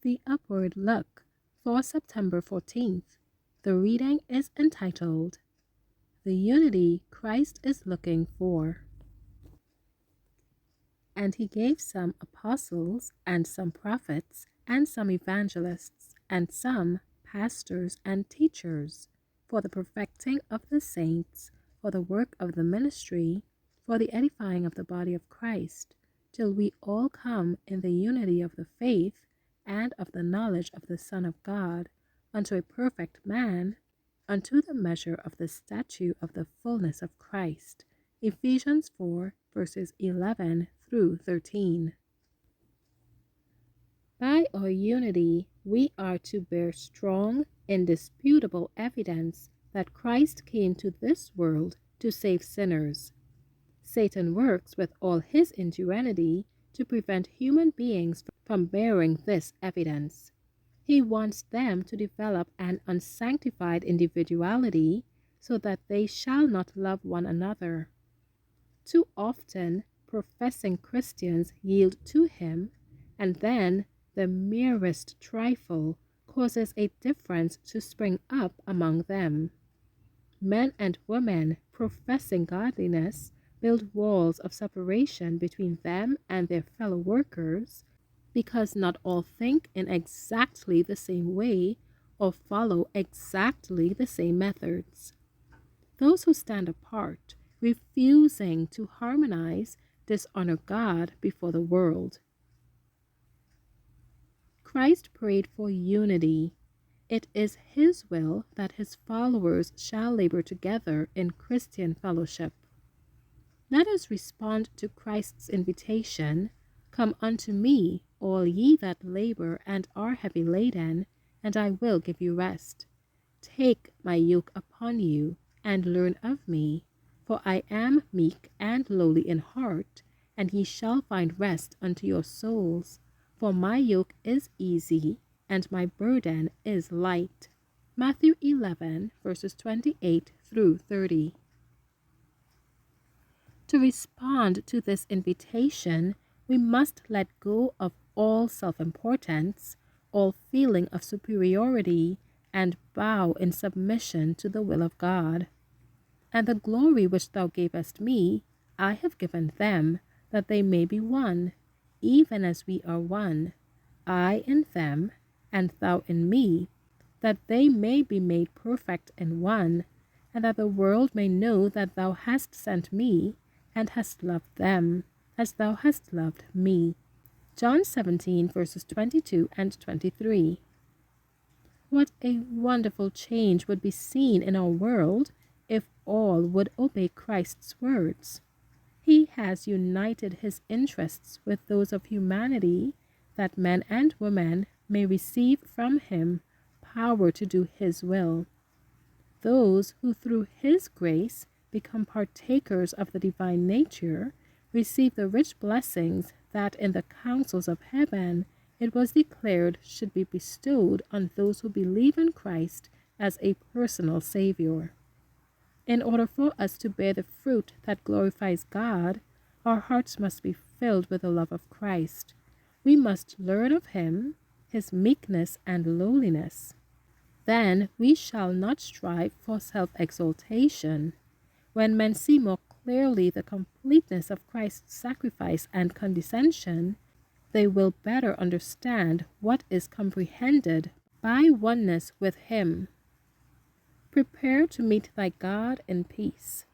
The Upward Look for September 14th. The reading is entitled, The Unity Christ is Looking For. And he gave some apostles, and some prophets, and some evangelists, and some pastors and teachers, for the perfecting of the saints, for the work of the ministry, for the edifying of the body of Christ, till we all come in the unity of the faith and of the knowledge of the Son of God, unto a perfect man, unto the measure of the stature of the fullness of Christ. Ephesians 4, verses 11 through 13. By our unity, we are to bear strong, indisputable evidence that Christ came to this world to save sinners. Satan works with all his ingenuity to prevent human beings from bearing this evidence. He wants them to develop an unsanctified individuality so that they shall not love one another. Too often, professing Christians yield to him, and then the merest trifle causes a difference to spring up among them. Men and women professing godliness build walls of separation between them and their fellow workers, because not all think in exactly the same way or follow exactly the same methods. Those who stand apart, refusing to harmonize, dishonor God before the world. Christ prayed for unity. It is his will that his followers shall labor together in Christian fellowship. Let us respond to Christ's invitation, Come unto me, all ye that labor and are heavy laden, and I will give you rest. Take my yoke upon you, and learn of me, for I am meek and lowly in heart, and ye shall find rest unto your souls. For my yoke is easy, and my burden is light. Matthew 11, verses 28 through 30. To respond to this invitation, we must let go of all self-importance, all feeling of superiority, and bow in submission to the will of God. And the glory which thou gavest me, I have given them, that they may be one, even as we are one, I in them, and thou in me, that they may be made perfect in one, and that the world may know that thou hast sent me, and hast loved them, as thou hast loved me. John 17, verses 22 and 23. What a wonderful change would be seen in our world if all would obey Christ's words. He has united his interests with those of humanity, that men and women may receive from him power to do his will. Those who through his grace become partakers of the divine nature receive the rich blessings that in the councils of heaven it was declared should be bestowed on those who believe in Christ as a personal Savior. In order for us to bear the fruit that glorifies God, our hearts must be filled with the love of Christ. We must learn of him, his meekness and lowliness. Then we shall not strive for self-exaltation. When men see more clearly the completeness of Christ's sacrifice and condescension, they will better understand what is comprehended by oneness with him. Prepare to meet thy God in peace.